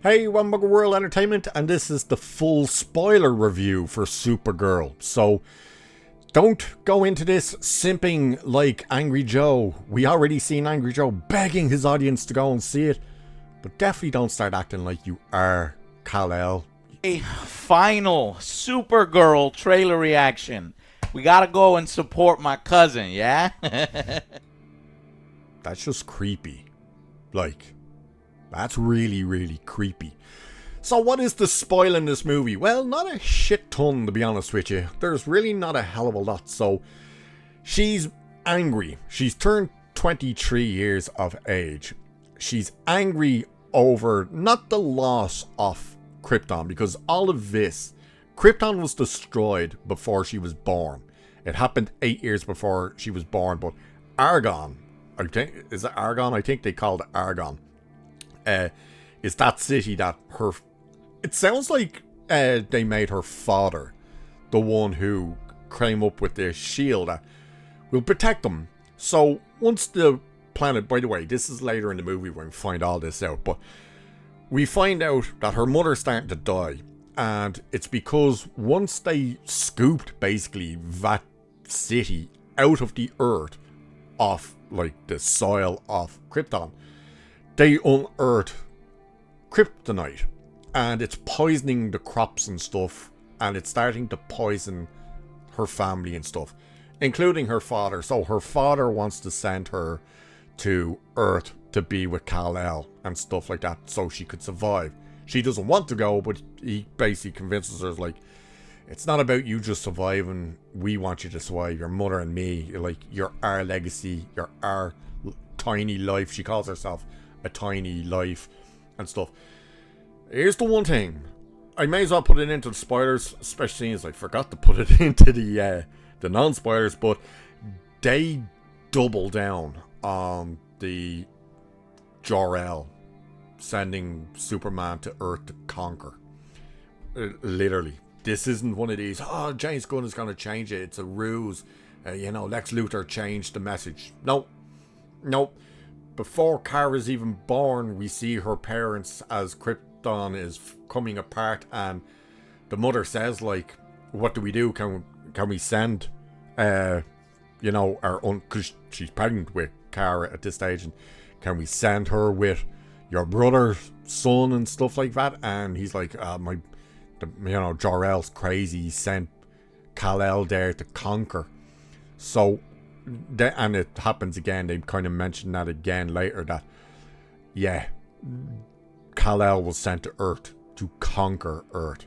Hey, One Mugger World Entertainment, and this is the full spoiler review for Supergirl. So, don't go into this simping like Angry Joe. We already seen Angry Joe begging his audience to go and see it. But definitely don't start acting like you are Kal-El. A final Supergirl trailer reaction. We gotta go and support my cousin, yeah? That's just creepy. Like, that's really, really creepy. So what is the spoil in this movie? Well, not a shit ton, to be honest with you. There's really not a hell of a lot. So, she's angry. She's turned 23 years of age. She's angry over not the loss of Krypton, because all of this, Krypton was destroyed before she was born. It happened 8 years before she was born, but Argon, I think, is it Argon? I think they called it Argon. Is that city that her... It sounds like they made her father the one who came up with the shield that will protect them. So once the planet... By the way, this is later in the movie when we find all this out, but we find out that her mother's starting to die. And it's because once they scooped, basically, that city out of the earth, off, like, the soil of Krypton, they unearthed kryptonite, and it's poisoning the crops and stuff, and it's starting to poison her family and stuff, including her father. So her father wants to send her to Earth to be with Kal-El and stuff like that so she could survive. She doesn't want to go, but he basically convinces her, like, it's not about you just surviving, we want you to survive, your mother and me, like, you're our legacy, you're our tiny life. She calls herself a tiny life and stuff. Here's the one thing, I may as well put it into the spoilers, especially as I forgot to put it into the non-spoilers, but they double down on the Jor-El sending Superman to Earth to conquer. Literally, this isn't one of these, oh, James Gunn is going to change it, it's a ruse, Lex Luthor changed the message. Nope. Before Kara's even born, we see her parents as Krypton is coming apart, and the mother says, like, what do we do? Can we send, our own, because she's pregnant with Kara at this stage, and can we send her with your brother's son and stuff like that? And he's like, Jor-El's crazy, he sent Kal-El there to conquer. So, and it happens again, they kind of mention that again later, that, yeah, Kal-El was sent to Earth to conquer Earth.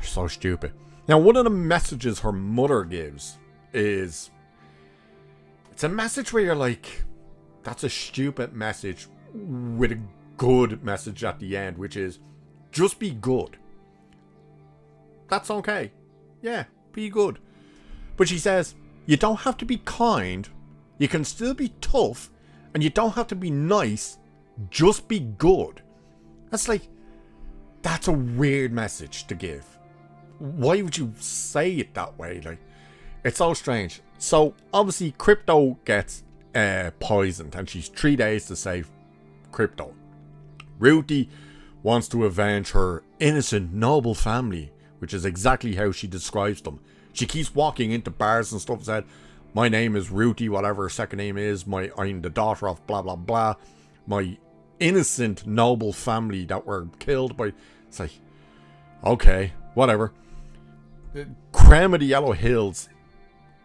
So stupid. Now, one of the messages her mother gives is, it's a message where you're like, that's a stupid message with a good message at the end, which is, just be good. That's okay. Yeah, be good. But she says, you don't have to be kind, you can still be tough, and you don't have to be nice, just be good. That's like, that's a weird message to give. Why would you say it that way? Like, it's so strange. So, obviously, Krypto gets poisoned, and she's 3 days to save Krypto. Ruthie wants to avenge her innocent, noble family, which is exactly how she describes them. She keeps walking into bars and stuff and said, my name is Ruthie, whatever her second name is, I'm the daughter of blah blah blah, my innocent, noble family that were killed by... It's like, okay, whatever. Creme of the Yellow Hills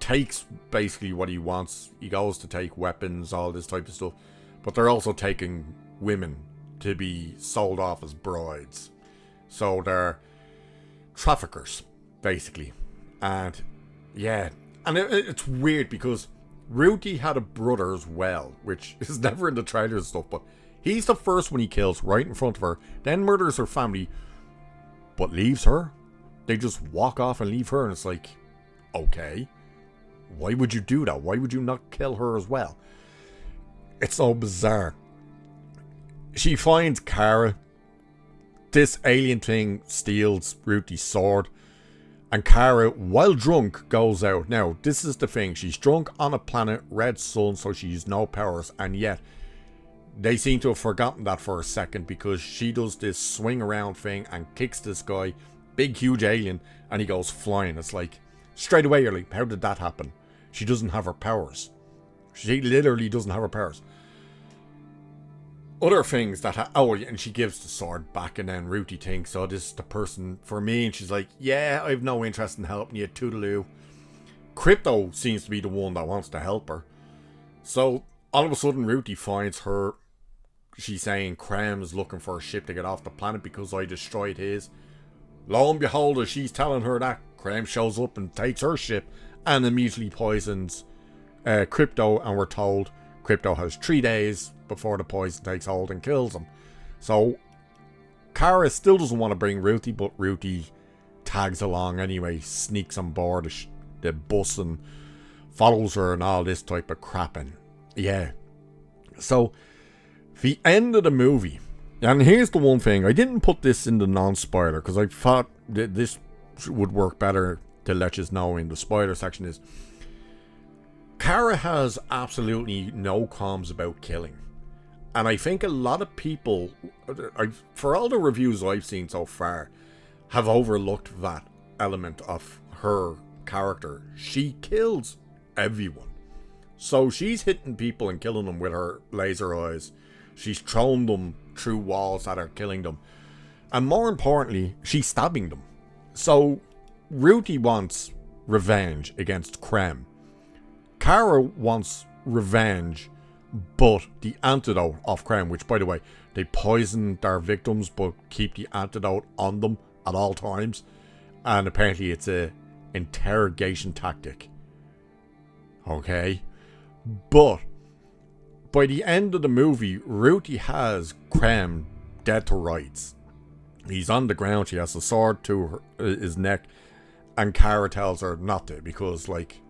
takes basically what he wants. He goes to take weapons, all this type of stuff, but they're also taking women to be sold off as brides. So they're traffickers, basically. And yeah, and it's weird because Ruthie had a brother as well, which is never in the trailers and stuff, but he's the first one he kills right in front of her, then murders her family, but leaves her. They just walk off and leave her, and it's like, okay, why would you do that? Why would you not kill her as well? It's so bizarre. She finds Kara. This alien thing steals Ruthie's sword, and Kara, while drunk, goes out. Now, this is the thing. She's drunk on a planet, red sun, so she's no powers, and yet they seem to have forgotten that for a second, because she does this swing around thing and kicks this guy, big huge alien, and he goes flying. It's like, straight away you're like, how did that happen? She doesn't have her powers. She literally doesn't have her powers. Other things that and she gives the sword back, and then Ruthie thinks, oh, this is the person for me, and she's like, yeah, I have no interest in helping you, toodaloo. Krypto seems to be the one that wants to help her. So all of a sudden Ruthie finds her. She's saying Krem's looking for a ship to get off the planet because I destroyed his. Lo and behold, as she's telling her that, Krem shows up and takes her ship and immediately poisons Krypto, and we're told Krypto has 3 days before the poison takes hold and kills him. So Kara still doesn't want to bring Ruthie, but Ruthie tags along anyway, sneaks on board the bus and follows her and all this type of crap. And yeah, so the end of the movie, and here's the one thing, I didn't put this in the non-spoiler because I thought that this would work better to let you know in the spoiler section, is Kara has absolutely no qualms about killing. And I think a lot of people, for all the reviews I've seen so far, have overlooked that element of her character. She kills everyone. So she's hitting people and killing them with her laser eyes. She's throwing them through walls that are killing them. And more importantly, she's stabbing them. So Ruthie wants revenge against Krem. Kara wants revenge, but the antidote of Krem, which, by the way, they poison their victims but keep the antidote on them at all times. And apparently it's a interrogation tactic. Okay. But by the end of the movie, Ruthie has Krem dead to rights. He's on the ground. She has a sword to his neck. And Kara tells her not to, because, like,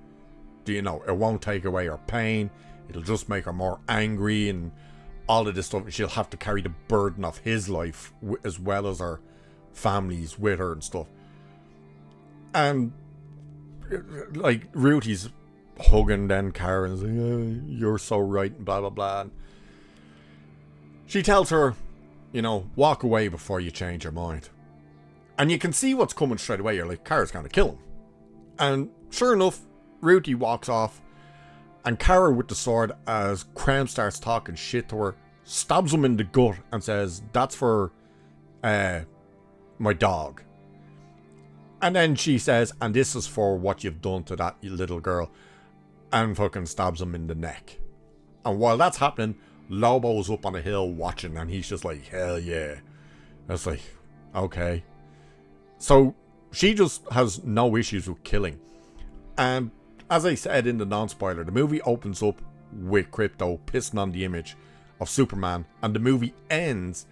you know, it won't take away her pain. It'll just make her more angry and all of this stuff. She'll have to carry the burden of his life as well as her family's with her and stuff. And, like, Ruthie's hugging then Karen's like, oh, you're so right, and blah, blah, blah. And she tells her, you know, walk away before you change your mind. And you can see what's coming straight away. You're like, Kara's going to kill him. And sure enough, Ruthie walks off, and Kara with the sword, as Krem starts talking shit to her, stabs him in the gut and says, that's for my dog. And then she says, and this is for what you've done to that little girl, and fucking stabs him in the neck. And while that's happening, Lobo's up on a hill watching, and he's just like, hell yeah. That's like, okay. So she just has no issues with killing. And as I said in the non-spoiler, the movie opens up with Krypto pissing on the image of Superman, and the movie ends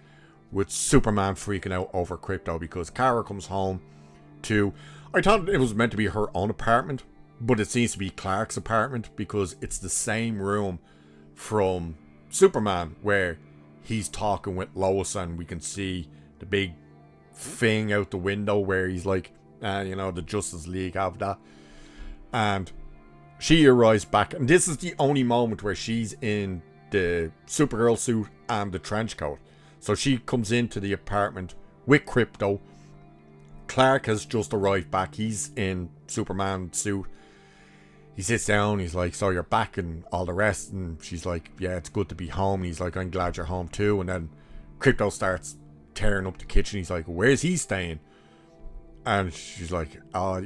with Superman freaking out over Krypto because Kara comes home to, I thought it was meant to be her own apartment, but it seems to be Clark's apartment because it's the same room from Superman where he's talking with Lois, and we can see the big thing out the window where he's like, you know, the Justice League have that. And she arrives back, and this is the only moment where she's in the Supergirl suit and the trench coat. So she comes into the apartment with Krypto. Clark has just arrived back. He's in Superman suit. He sits down. He's like, so you're back and all the rest. And she's like, yeah, it's good to be home. And he's like, I'm glad you're home too. And then Krypto starts tearing up the kitchen. He's like, where's he staying? And she's like, oh,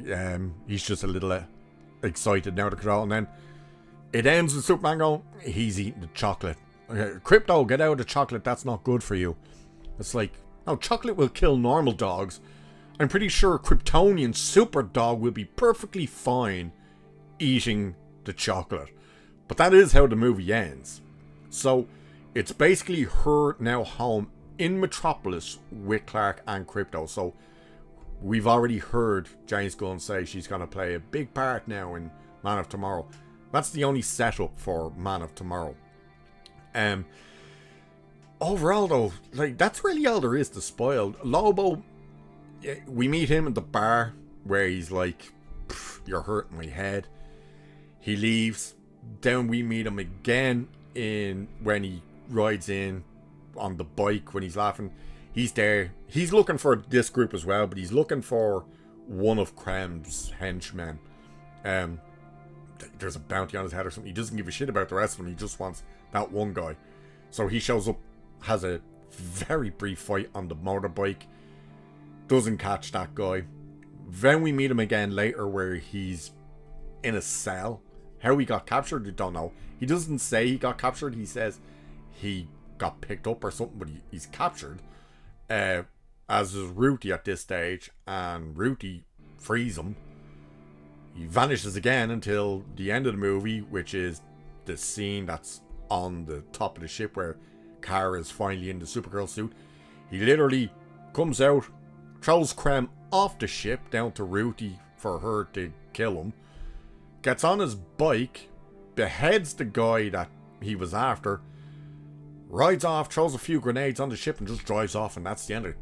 he's just a little excited now to control. And then it ends with Superman going, he's eating the chocolate. Krypto, get out of the chocolate. That's not good for you. It's like, no, chocolate will kill normal dogs. I'm pretty sure Kryptonian super dog will be perfectly fine eating the chocolate. But that is how the movie ends. So it's basically her now home in Metropolis with Clark and Krypto. So we've already heard James Gunn say she's going to play a big part now in Man of Tomorrow. That's the only setup for Man of Tomorrow. Overall though, like, that's really all there is to spoil. Lobo, we meet him at the bar where he's like, you're hurting my head. He leaves. Then we meet him again when he rides in on the bike when he's laughing. He's there. He's looking for this group as well, but he's looking for one of Krem's henchmen. There's a bounty on his head or something. He doesn't give a shit about the rest of them. He just wants that one guy. So he shows up, has a very brief fight on the motorbike. Doesn't catch that guy. Then we meet him again later where he's in a cell. How he got captured, I don't know. He doesn't say he got captured. He says he got picked up or something, but he's captured. As is Ruthie at this stage, and Ruthie frees him. He vanishes again until the end of the movie, which is the scene that's on the top of the ship where Kara is finally in the Supergirl suit. He literally comes out, throws Krem off the ship down to Ruthie for her to kill him. Gets on his bike, beheads the guy that he was after, rides off, throws a few grenades on the ship and just drives off, and that's the end of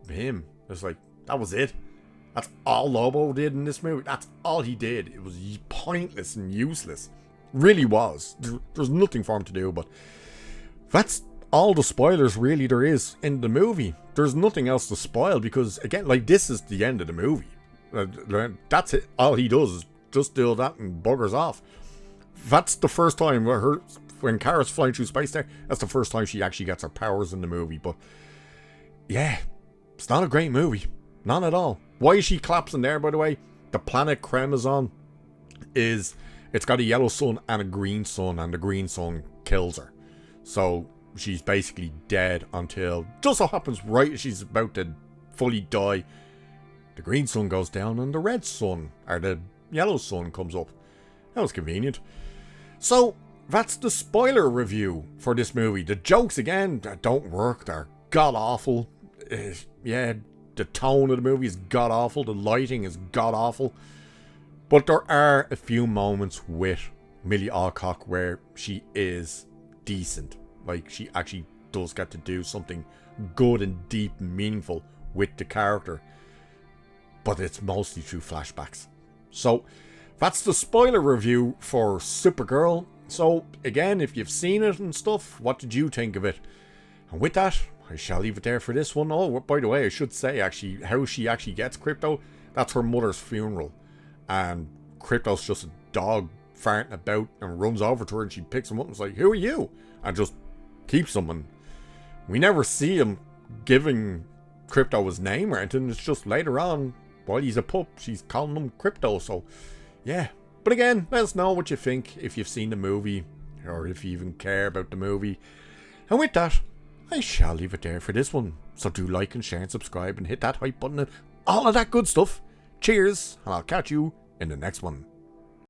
him. It's like, that was it. That's all Lobo did in this movie. That's all he did. It was pointless and useless. Really was. There's nothing for him to do, but that's all the spoilers really there is in the movie. There's nothing else to spoil because, again, like, this is the end of the movie. That's it. All he does is just do that and buggers off. That's the first time when Kara's flying through space there, that's the first time she actually gets her powers in the movie. But yeah, it's not a great movie. None at all. Why is she collapsing there, by the way? The planet Krem is on it's got a yellow sun and a green sun, and the green sun kills her. So she's basically dead until, just so happens right as she's about to fully die, the green sun goes down and the red sun, or the yellow sun, comes up. That was convenient. So that's the spoiler review for this movie. The jokes, again, don't work. They're god-awful. Yeah, the tone of the movie is god-awful. The lighting is god-awful. But there are a few moments with Millie Alcock where she is decent. Like, she actually does get to do something good and deep and meaningful with the character. But it's mostly through flashbacks. So that's the spoiler review for Supergirl. So again, if you've seen it and stuff, what did you think of it? And with that, I shall leave it there for this one. Oh, by the way, I should say actually how she actually gets Krypto. That's her mother's funeral. And Krypto's just a dog farting about and runs over to her and she picks him up and is like, "Who are you?" And just keeps him. And we never see him giving Krypto his name or anything. It's just later on, while he's a pup, she's calling him Krypto. So yeah. But again, let us know what you think if you've seen the movie or if you even care about the movie. And with that, I shall leave it there for this one. So do like and share and subscribe and hit that hype button and all of that good stuff. Cheers, and I'll catch you in the next one.